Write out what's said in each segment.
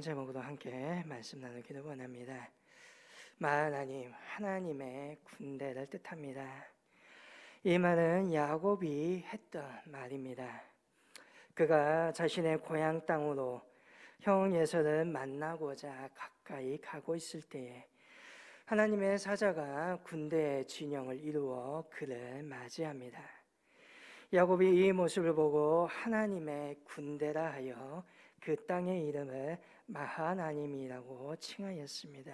제목으로 함께 말씀 나누기를 원합니다. 마하나님, 하나님의 군대를 뜻합니다. 이 말은 야곱이 했던 말입니다. 그가 자신의 고향 땅으로 형 에서를 만나고자 가까이 가고 있을 때에 하나님의 사자가 군대의 진영을 이루어 그를 맞이합니다. 야곱이 이 모습을 보고 하나님의 군대라 하여 그 땅의 이름을 마하나님이라고 칭하였습니다.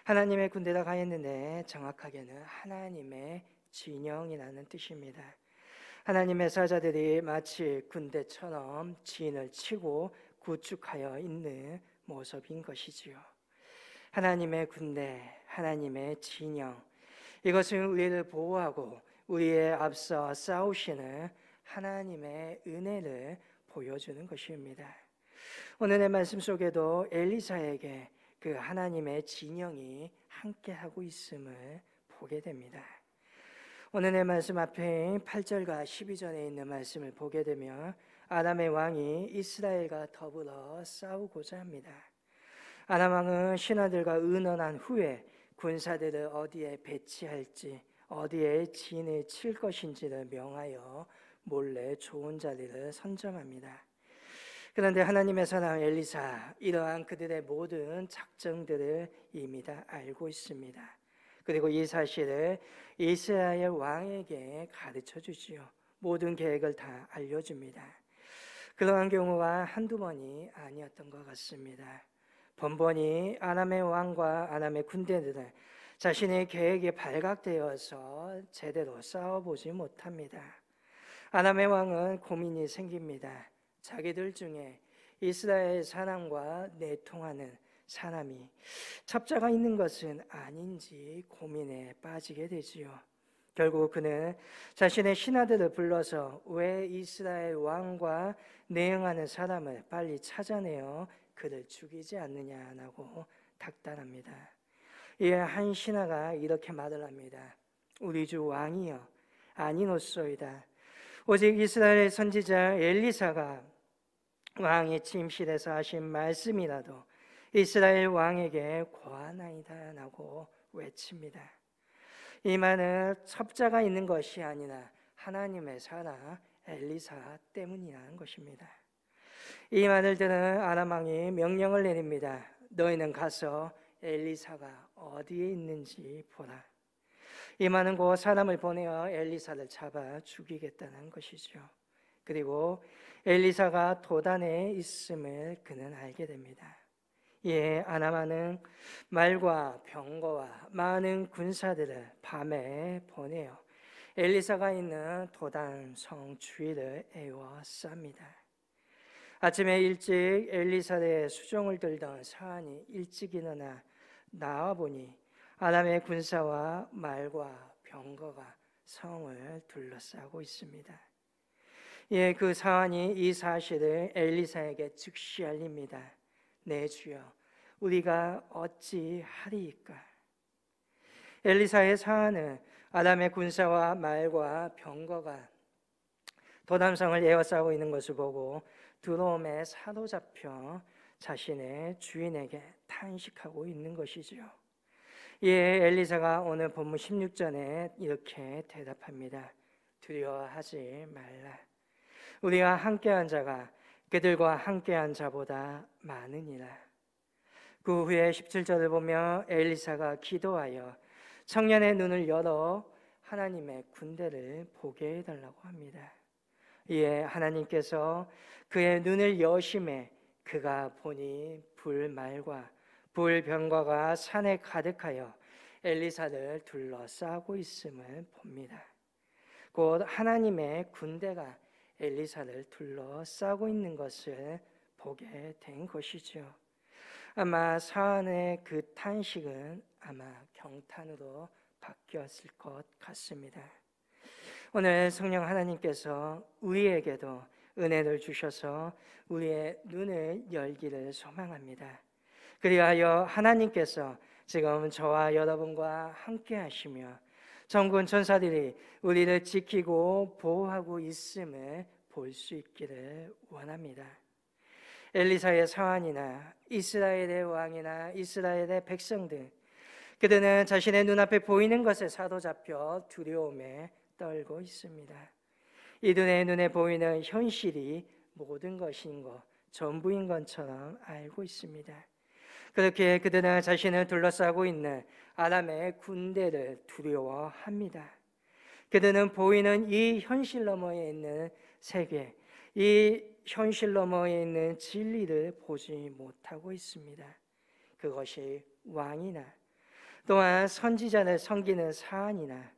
하나님의 군대라 하였는데 정확하게는 하나님의 진영이라는 뜻입니다. 하나님의 사자들이 마치 군대처럼 진을 치고 구축하여 있는 모습인 것이지요. 하나님의 군대, 하나님의 진영, 이것은 우리를 보호하고 우리의 앞서 싸우시는 하나님의 은혜를 보여주는 것입니다. 오늘의 말씀 속에도 엘리사에게 그 하나님의 진영이 함께하고 있음을 보게 됩니다. 오늘의 말씀 앞에 8절과 12절에 있는 말씀을 보게 되면 아람의 왕이 이스라엘과 더불어 싸우고자 합니다. 아람 왕은 신하들과 의논한 후에 군사들을 어디에 배치할지, 어디에 진을 칠 것인지를 명하여 몰래 좋은 자리를 선점합니다. 그런데 하나님의 사랑 엘리사, 이러한 그들의 모든 작정들을 이미 다 알고 있습니다. 그리고 이 사실을 이스라엘 왕에게 가르쳐 주지요. 모든 계획을 다 알려줍니다. 그러한 경우가 한두 번이 아니었던 것 같습니다. 번번이 아람의 왕과 아람의 군대들은 자신의 계획에 발각되어서 제대로 싸워보지 못합니다. 아람의 왕은 고민이 생깁니다. 자기들 중에 이스라엘 사람과 내통하는 사람이 첩자가 있는 것은 아닌지 고민에 빠지게 되지요. 결국 그는 자신의 신하들을 불러서 왜 이스라엘 왕과 내응하는 사람을 빨리 찾아내어 그를 죽이지 않느냐라고 닥달합니다. 이에 한 신하가 이렇게 말을 합니다. 우리 주 왕이여, 아니노소이다. 오직 이스라엘 선지자 엘리사가 왕의 침실에서 하신 말씀이라도 이스라엘 왕에게 고하나이다 라고 외칩니다. 이 말은 첩자가 있는 것이 아니라 하나님의 사랑 엘리사 때문이라는 것입니다. 이 말을 들은 아람 왕이 명령을 내립니다. 너희는 가서 엘리사가 어디에 있는지 보라. 이 말은 곧 사람을 보내어 엘리사를 잡아 죽이겠다는 것이죠. 그리고 엘리사가 도단에 있음을 그는 알게 됩니다. 이에 아람왕은 말과 병거와 많은 군사들을 밤에 보내어 엘리사가 있는 도단 성 주위를 에워쌉니다. 아침에 일찍 엘리사의 수종을 들던 사환이 일찍 일어나 나와보니 아람의 군사와 말과 병거가 성을 둘러싸고 있습니다. 예, 그 사환이 이 사실을 엘리사에게 즉시 알립니다. 내 주여, 우리가 어찌하리이까? 엘리사의 사환은 아람의 군사와 말과 병거가 도단성을 에워싸고 있는 것을 보고 두려움에 사로잡혀 자신의 주인에게 탄식하고 있는 것이지요. 이에 엘리사가 오늘 본문 16절에 이렇게 대답합니다. 두려워하지 말라. 우리와 함께한 자가 그들과 함께한 자보다 많으니라. 그 후에 17절을 보면 엘리사가 기도하여 청년의 눈을 열어 하나님의 군대를 보게 해달라고 합니다. 이에 하나님께서 그의 눈을 여심해 그가 보니 불말과 불병거가 산에 가득하여 엘리사를 둘러싸고 있음을 봅니다. 곧 하나님의 군대가 엘리사를 둘러싸고 있는 것을 보게 된 것이죠. 아마 사안의 그 탄식은 아마 경탄으로 바뀌었을 것 같습니다. 오늘 성령 하나님께서 우리에게도 은혜를 주셔서 우리의 눈을 열기를 소망합니다. 그리하여 하나님께서 지금 저와 여러분과 함께 하시며 전군 천사들이 우리를 지키고 보호하고 있음을 볼 수 있기를 원합니다. 엘리사의 사환이나 이스라엘의 왕이나 이스라엘의 백성들, 그들은 자신의 눈앞에 보이는 것에 사로잡혀 두려움에 떨고 있습니다. 이들의 눈에 보이는 현실이 모든 것인 것, 전부인 것처럼 알고 있습니다. 그렇게 그들은 자신을 둘러싸고 있는 아람의 군대를 두려워합니다. 그들은 보이는 이 현실 너머에 있는 세계, 이 현실 너머에 있는 진리를 보지 못하고 있습니다. 그것이 왕이나 또한 선지자를 섬기는 사안이나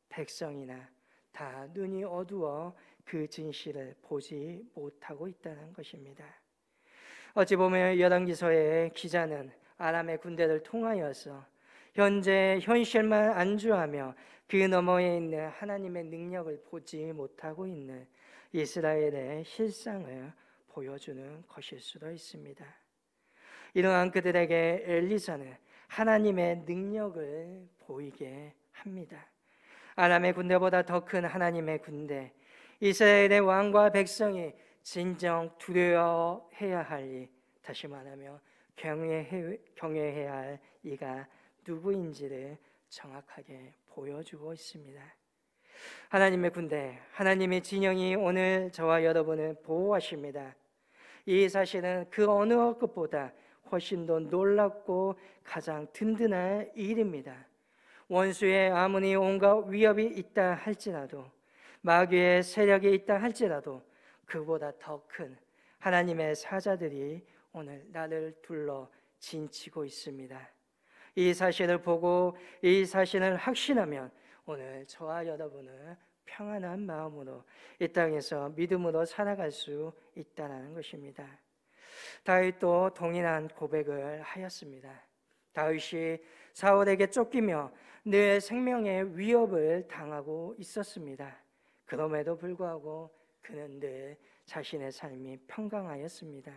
백성이나 다 눈이 어두워 그 진실을 보지 못하고 있다는 것입니다. 어찌 보면 열왕기서의 기자는 아람의 군대를 통하여서 현재 현실만 안주하며 그 너머에 있는 하나님의 능력을 보지 못하고 있는 이스라엘의 실상을 보여주는 것일 수도 있습니다. 이러한 그들에게 엘리사는 하나님의 능력을 보이게 합니다. 아람의 군대보다 더 큰 하나님의 군대, 이스라엘의 왕과 백성이 진정 두려워해야 할 이, 다시 말하며 경외해야 할 이가 누구인지를 정확하게 보여주고 있습니다. 하나님의 군대, 하나님의 진영이 오늘 저와 여러분을 보호하십니다. 이 사실은 그 어느 것보다 훨씬 더 놀랍고 가장 든든한 일입니다. 원수의 아무리 온갖 위협이 있다 할지라도, 마귀의 세력이 있다 할지라도 그보다 더 큰 하나님의 사자들이 오늘 나를 둘러 진치고 있습니다. 이 사실을 보고 이 사실을 확신하면 오늘 저와 여러분은 평안한 마음으로 이 땅에서 믿음으로 살아갈 수 있다는 것입니다. 다윗도 동일한 고백을 하였습니다. 다윗이 사울에게 쫓기며 늘 생명의 위협을 당하고 있었습니다. 그럼에도 불구하고 그는 늘 자신의 삶이 평강하였습니다.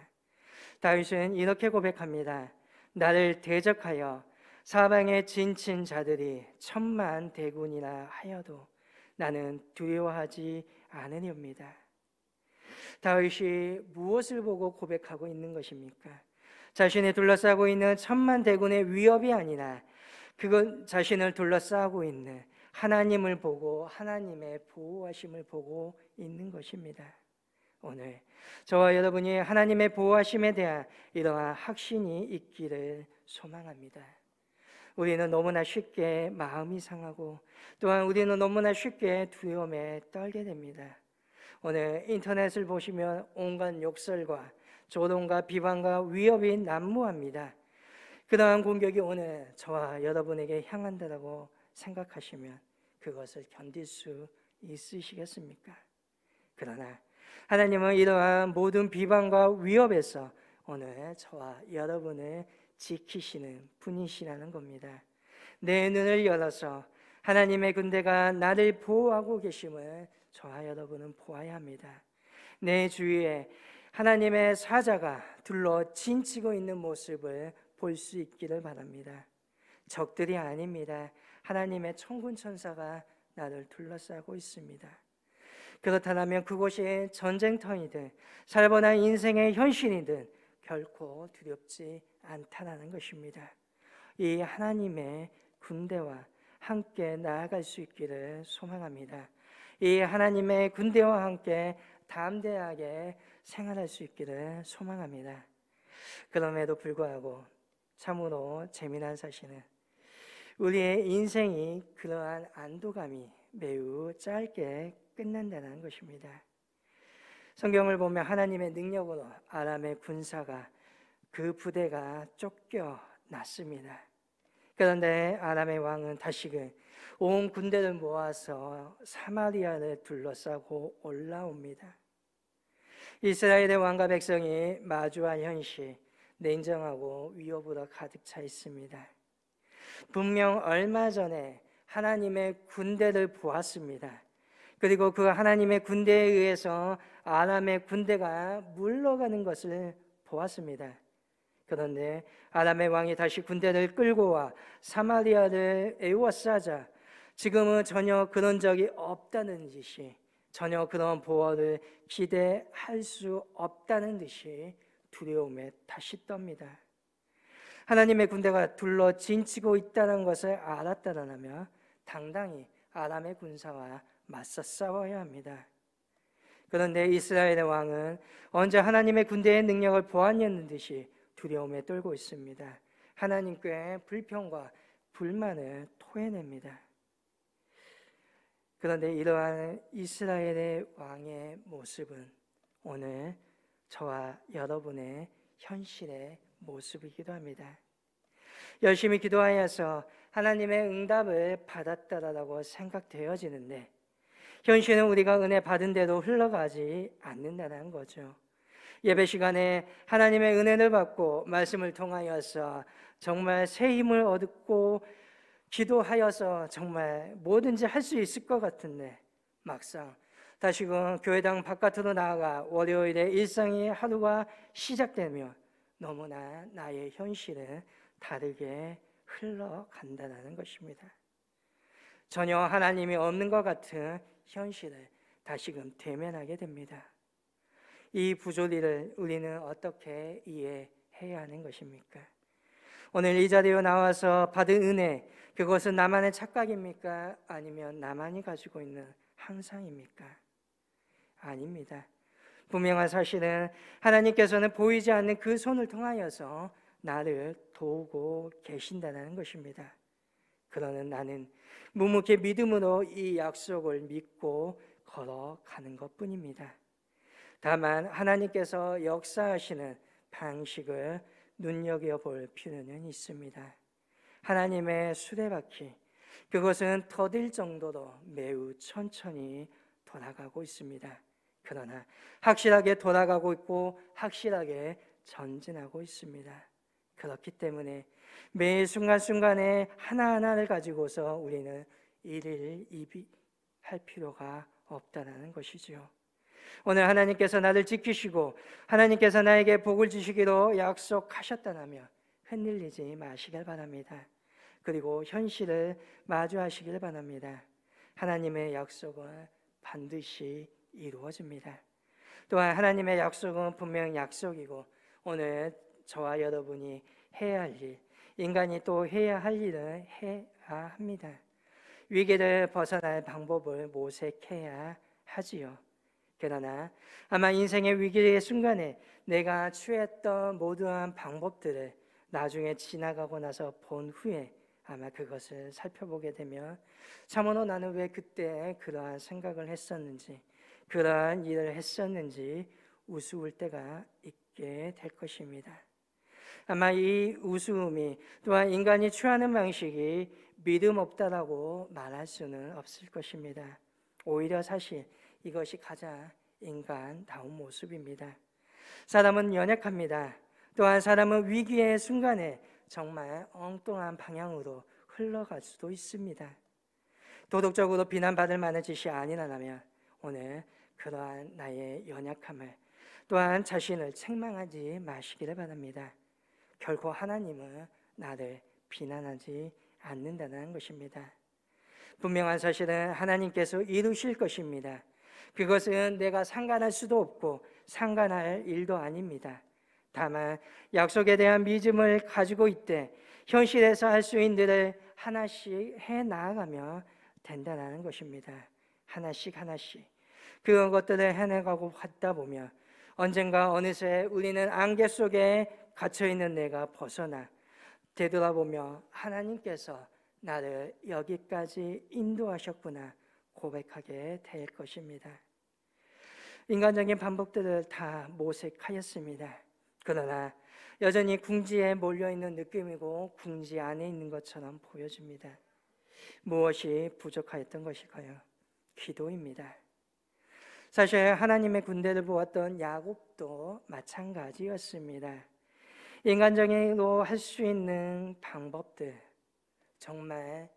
다윗은 이렇게 고백합니다. 나를 대적하여 사방에 진친 자들이 천만 대군이라 하여도 나는 두려워하지 않으렵니다. 다윗이 무엇을 보고 고백하고 있는 것입니까? 자신이 둘러싸고 있는 천만 대군의 위협이 아니라 그건 자신을 둘러싸고 있는 하나님을 보고 하나님의 보호하심을 보고 있는 것입니다. 오늘 저와 여러분이 하나님의 보호하심에 대한 이러한 확신이 있기를 소망합니다. 우리는 너무나 쉽게 마음이 상하고 또한 우리는 너무나 쉽게 두려움에 떨게 됩니다. 오늘 인터넷을 보시면 온갖 욕설과 조롱과 비방과 위협이 난무합니다. 그러한 공격이 오늘 저와 여러분에게 향한다고 생각하시면 그것을 견딜 수 있으시겠습니까? 그러나 하나님은 이러한 모든 비방과 위협에서 오늘 저와 여러분을 지키시는 분이시라는 겁니다. 내 눈을 열어서 하나님의 군대가 나를 보호하고 계심을 저와 여러분은 보아야 합니다. 내 주위에 하나님의 사자가 둘러 진치고 있는 모습을 볼 수 있기를 바랍니다. 적들이 아닙니다. 하나님의 천군 천사가 나를 둘러싸고 있습니다. 그렇다면 그곳이 전쟁터이든 살벌한 인생의 현실이든 결코 두렵지 않다는 것입니다. 이 하나님의 군대와 함께 나아갈 수 있기를 소망합니다. 이 하나님의 군대와 함께 담대하게 생활할 수 있기를 소망합니다. 그럼에도 불구하고 참으로 재미난 사실은 우리의 인생이 그러한 안도감이 매우 짧게 끝난다는 것입니다. 성경을 보면 하나님의 능력으로 아람의 군사가 그 부대가 쫓겨났습니다. 그런데 아람의 왕은 다시금 온 군대를 모아서 사마리아를 둘러싸고 올라옵니다. 이스라엘의 왕과 백성이 마주한 현실, 냉정하고 위협으로 가득 차 있습니다. 분명 얼마 전에 하나님의 군대를 보았습니다. 그리고 그 하나님의 군대에 의해서 아람의 군대가 물러가는 것을 보았습니다. 그런데 아람의 왕이 다시 군대를 끌고 와 사마리아를 에워싸자 지금은 전혀 그런 적이 없다는 듯이, 전혀 그런 보호를 기대할 수 없다는 듯이 두려움에 다시 떱니다. 하나님의 군대가 둘러 진치고 있다는 것을 알았다라면 당당히 아람의 군사와 맞서 싸워야 합니다. 그런데 이스라엘의 왕은 언제 하나님의 군대의 능력을 보았냐는 듯이 두려움에 떨고 있습니다. 하나님께 불평과 불만을 토해냅니다. 그런데 이러한 이스라엘의 왕의 모습은 오늘 저와 여러분의 현실의 모습이기도 합니다. 열심히 기도하여서 하나님의 응답을 받았다라고 생각되어지는데 현실은 우리가 은혜 받은 대로 흘러가지 않는다는 거죠. 예배 시간에 하나님의 은혜를 받고 말씀을 통하여서 정말 새 힘을 얻고 기도하여서 정말 뭐든지 할 수 있을 것 같은데 막상 다시금 교회당 바깥으로 나아가 월요일에 일상의 하루가 시작되면 너무나 나의 현실은 다르게 흘러간다는 것입니다. 전혀 하나님이 없는 것 같은 현실을 다시금 대면하게 됩니다. 이 부조리를 우리는 어떻게 이해해야 하는 것입니까? 오늘 이 자리에 나와서 받은 은혜, 그것은 나만의 착각입니까? 아니면 나만이 가지고 있는 항상입니까? 아닙니다. 분명한 사실은 하나님께서는 보이지 않는 그 손을 통하여서 나를 도우고 계신다는 것입니다. 그러는 나는 묵묵히 믿음으로 이 약속을 믿고 걸어가는 것뿐입니다. 다만 하나님께서 역사하시는 방식을 눈여겨볼 필요는 있습니다. 하나님의 수레바퀴, 그것은 더딜 정도로 매우 천천히 돌아가고 있습니다. 그러나 확실하게 돌아가고 있고 확실하게 전진하고 있습니다. 그렇기 때문에 매 순간순간에 하나하나를 가지고서 우리는 일일이비할 필요가 없다는 것이죠. 오늘 하나님께서 나를 지키시고 하나님께서 나에게 복을 주시기로 약속하셨다면 흔들리지 마시길 바랍니다. 그리고 현실을 마주하시길 바랍니다. 하나님의 약속은 반드시 이루어집니다. 또한 하나님의 약속은 분명 약속이고 오늘 저와 여러분이 해야 할 일, 인간이 또 해야 할 일은 해야 합니다. 위기를 벗어날 방법을 모색해야 하지요. 그러나 아마 인생의 위기의 순간에 내가 취했던 모든 방법들을 나중에 지나가고 나서 본 후에 아마 그것을 살펴보게 되면 참으로 나는 왜 그때 그러한 생각을 했었는지, 그러한 일을 했었는지 우스울 때가 있게 될 것입니다. 아마 이 우스움이 또한 인간이 취하는 방식이 믿음 없다라고 말할 수는 없을 것입니다. 오히려 사실 이것이 가장 인간다운 모습입니다. 사람은 연약합니다. 또한 사람은 위기의 순간에 정말 엉뚱한 방향으로 흘러갈 수도 있습니다. 도덕적으로 비난받을 만한 짓이 아니라면 오늘 그러한 나의 연약함을 또한 자신을 책망하지 마시기를 바랍니다. 결코 하나님은 나를 비난하지 않는다는 것입니다. 분명한 사실은 하나님께서 이루실 것입니다. 그것은 내가 상관할 수도 없고 상관할 일도 아닙니다. 다만 약속에 대한 믿음을 가지고 있되 현실에서 할 수 있는 일을 하나씩 해 나아가면 된다는 것입니다. 하나씩 그런 것들을 해내가고 하다 보면 언젠가 어느새 우리는 안개 속에 갇혀있는 내가 벗어나 되돌아보며 하나님께서 나를 여기까지 인도하셨구나 고백하게 될 것입니다. 인간적인 방법들을 다 모색하였습니다. 그러나 여전히 궁지에 몰려있는 느낌이고 궁지 안에 있는 것처럼 보여집니다. 무엇이 부족하였던 것일까요? 기도입니다. 사실 하나님의 군대를 보았던 야곱도 마찬가지였습니다. 인간적으로 할 수 있는 방법들, 정말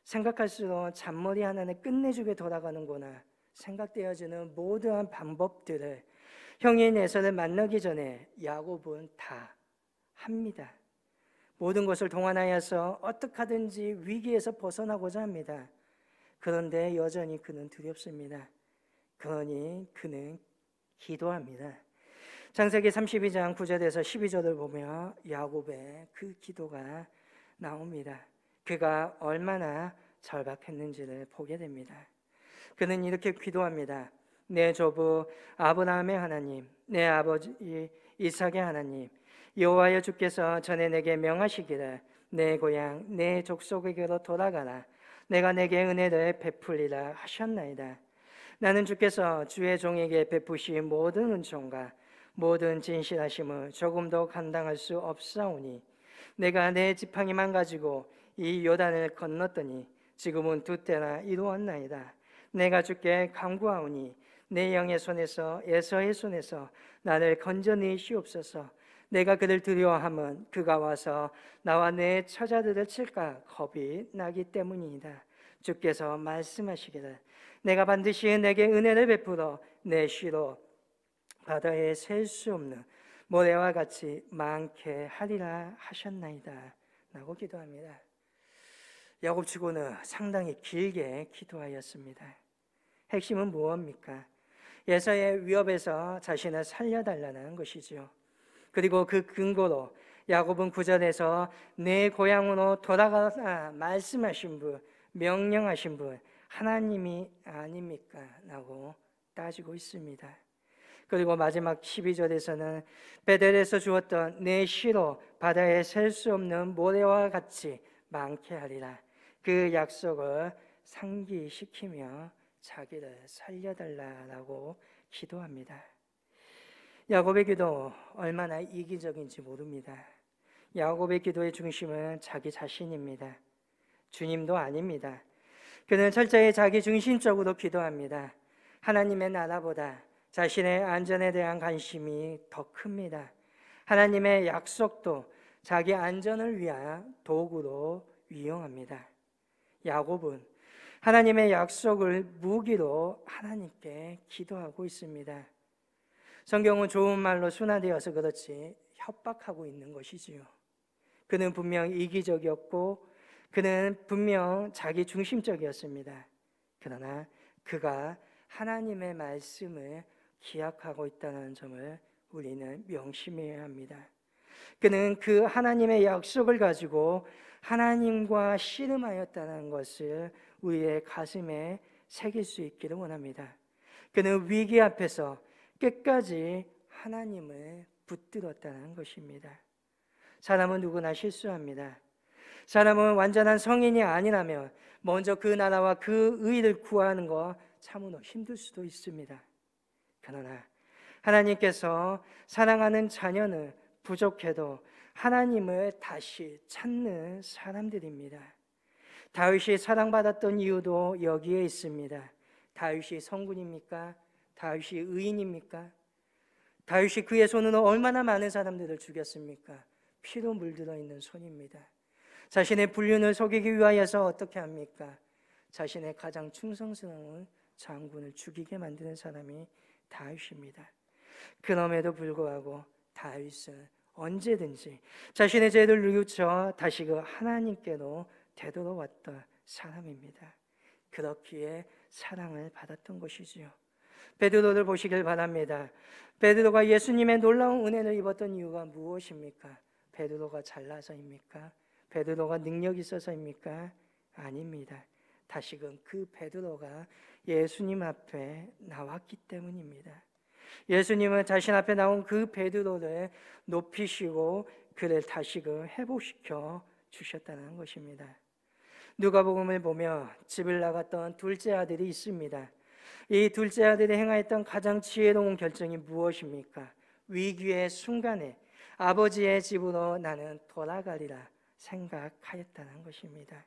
생각할수록 잔머리 하나는 끝내주게 돌아가는구나 생각되어지는 모든 방법들을 형인 에서를 만나기 전에 야곱은 다 합니다. 모든 것을 동원하여서 어떻게 하든지 위기에서 벗어나고자 합니다. 그런데 여전히 그는 두렵습니다. 그러니 그는 기도합니다. 창세기 32장 9절에서 12절을 보며 야곱의 그 기도가 나옵니다. 그가 얼마나 절박했는지를 보게 됩니다. 그는 이렇게 기도합니다. 내 조부 아브라함의 하나님, 내 아버지 이삭의 하나님, 여호와여 주께서 전에 내게 명하시기를 내 고향 내 족속에게로 돌아가라. 내가 내게 은혜를 베풀리라 하셨나이다. 나는 주께서 주의 종에게 베푸신 모든 은총과 모든 진실하심을 조금도 감당할 수 없사오니 내가 내 지팡이만 가지고 이 요단을 건넜더니 지금은 두 때나 이루었나이다. 내가 주께 간구하오니 내 영의 손에서 에서의 손에서 나를 건져내시옵소서. 내가 그를 두려워함은 그가 와서 나와 내 처자들을 칠까 겁이 나기 때문이다. 주께서 말씀하시기를 내가 반드시 내게 은혜를 베풀어 내 시로 바다에 셀 수 없는 모래와 같이 많게 하리라 하셨나이다 라고 기도합니다. 야곱치고는 상당히 길게 기도하였습니다. 핵심은 무엇입니까? 에서의 위협에서 자신을 살려달라는 것이지요. 그리고 그 근거로 야곱은 9절에서 내 고향으로 돌아가라 말씀하신 분, 명령하신 분 하나님이 아닙니까? 라고 따지고 있습니다. 그리고 마지막 12절에서는 베델에서 주었던 내 시로 바다에 셀 수 없는 모래와 같이 많게 하리라. 그 약속을 상기시키며 자기를 살려달라고 기도합니다. 야곱의 기도 얼마나 이기적인지 모릅니다. 야곱의 기도의 중심은 자기 자신입니다. 주님도 아닙니다. 그는 철저히 자기 중심적으로 기도합니다. 하나님의 나라보다 자신의 안전에 대한 관심이 더 큽니다. 하나님의 약속도 자기 안전을 위한 도구로 이용합니다. 야곱은 하나님의 약속을 무기로 하나님께 기도하고 있습니다. 성경은 좋은 말로 순화되어서 그렇지 협박하고 있는 것이지요. 그는 분명 이기적이었고 그는 분명 자기 중심적이었습니다. 그러나 그가 하나님의 말씀을 기약하고 있다는 점을 우리는 명심해야 합니다. 그는 그 하나님의 약속을 가지고 하나님과 씨름하였다는 것을 우리의 가슴에 새길 수 있기를 원합니다. 그는 위기 앞에서 끝까지 하나님을 붙들었다는 것입니다. 사람은 누구나 실수합니다. 사람은 완전한 성인이 아니라면 먼저 그 나라와 그 의를 구하는 거 참으로 힘들 수도 있습니다. 그러나 하나님께서 사랑하는 자녀는 부족해도 하나님을 다시 찾는 사람들입니다. 다윗이 사랑받았던 이유도 여기에 있습니다. 다윗이 성군입니까? 다윗이 의인입니까? 다윗이 그의 손으로 얼마나 많은 사람들을 죽였습니까? 피로 물들어 있는 손입니다. 자신의 불륜을 속이기 위하여서 어떻게 합니까? 자신의 가장 충성스러운 장군을 죽이게 만드는 사람이 다윗입니다. 그럼에도 불구하고 다윗은 언제든지 자신의 죄를 뉘우쳐 다시 그 하나님께로 되돌아왔던 사람입니다. 그렇기에 사랑을 받았던 것이지요. 베드로를 보시길 바랍니다. 베드로가 예수님의 놀라운 은혜를 입었던 이유가 무엇입니까? 베드로가 잘나서입니까? 베드로가 능력이 있어서입니까? 아닙니다. 다시금 그 베드로가 예수님 앞에 나왔기 때문입니다. 예수님은 자신 앞에 나온 그 베드로를 높이시고 그를 다시금 회복시켜 주셨다는 것입니다. 누가복음을 보며 집을 나갔던 둘째 아들이 있습니다. 이 둘째 아들이 행하였던 가장 지혜로운 결정이 무엇입니까? 위기의 순간에 아버지의 집으로 나는 돌아가리라 생각하였다는 것입니다.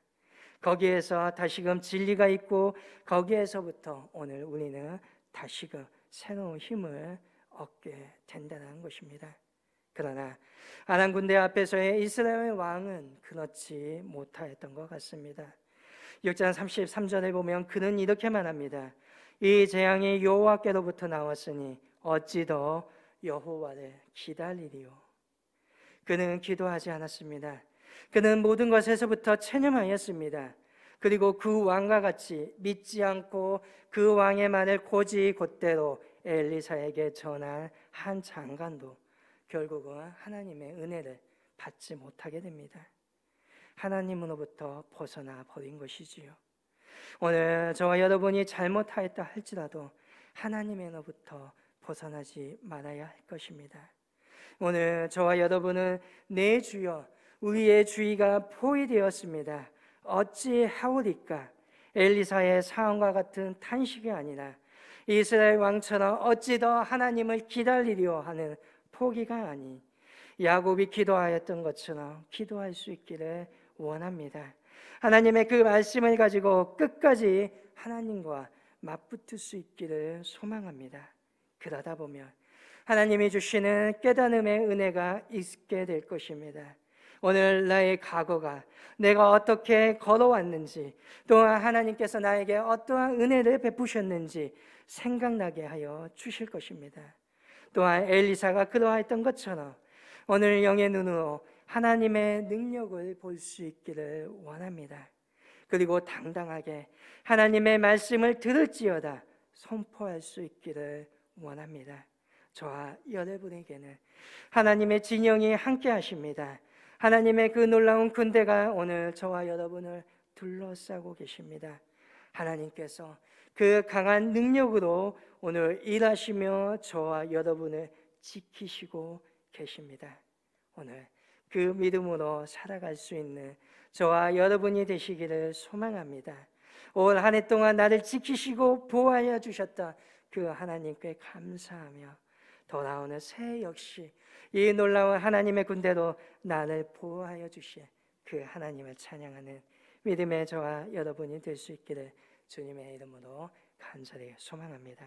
거기에서 다시금 진리가 있고 거기에서부터 오늘 우리는 다시금 새로운 힘을 얻게 된다는 것입니다. 그러나 아람 군대 앞에서의 이스라엘 왕은 그렇지 못하였던 것 같습니다. 6장 33절에 보면 그는 이렇게 말합니다. 이 재앙이 여호와께로부터 나왔으니 어찌 더 여호와를 기다리리요. 그는 기도하지 않았습니다. 그는 모든 것에서부터 체념하였습니다. 그리고 그 왕과 같이 믿지 않고 그 왕의 말을 곧이곧대로 엘리사에게 전한 한 장관도 결국은 하나님의 은혜를 받지 못하게 됩니다. 하나님으로부터 벗어나 버린 것이지요. 오늘 저와 여러분이 잘못하였다 할지라도 하나님으로부터 벗어나지 말아야 할 것입니다. 오늘 저와 여러분은 내 주여 우리의 주의가 포위되었습니다. 어찌하오리까? 엘리사의 사언과 같은 탄식이 아니라 이스라엘 왕처럼 어찌 더 하나님을 기다리려 하는 포기가 아니 야곱이 기도하였던 것처럼 기도할 수 있기를 원합니다. 하나님의 그 말씀을 가지고 끝까지 하나님과 맞붙을 수 있기를 소망합니다. 그러다 보면 하나님이 주시는 깨달음의 은혜가 있게 될 것입니다. 오늘 나의 과거가 내가 어떻게 걸어왔는지, 또한 하나님께서 나에게 어떠한 은혜를 베푸셨는지 생각나게 하여 주실 것입니다. 또한 엘리사가 그러했던 것처럼 오늘 영의 눈으로 하나님의 능력을 볼 수 있기를 원합니다. 그리고 당당하게 하나님의 말씀을 들을지어다 선포할 수 있기를 원합니다. 저와 여러분에게는 하나님의 진영이 함께 하십니다. 하나님의 그 놀라운 군대가 오늘 저와 여러분을 둘러싸고 계십니다. 하나님께서 그 강한 능력으로 오늘 일하시며 저와 여러분을 지키시고 계십니다. 오늘 그 믿음으로 살아갈 수 있는 저와 여러분이 되시기를 소망합니다. 올 한 해 동안 나를 지키시고 보호하여 주셨던 그 하나님께 감사하며 돌아오는 새해 역시 이 놀라운 하나님의 군대로 나를 보호하여 주신 그 하나님을 찬양하는 믿음의 저와 여러분이 될 수 있기를 주님의 이름으로 간절히 소망합니다.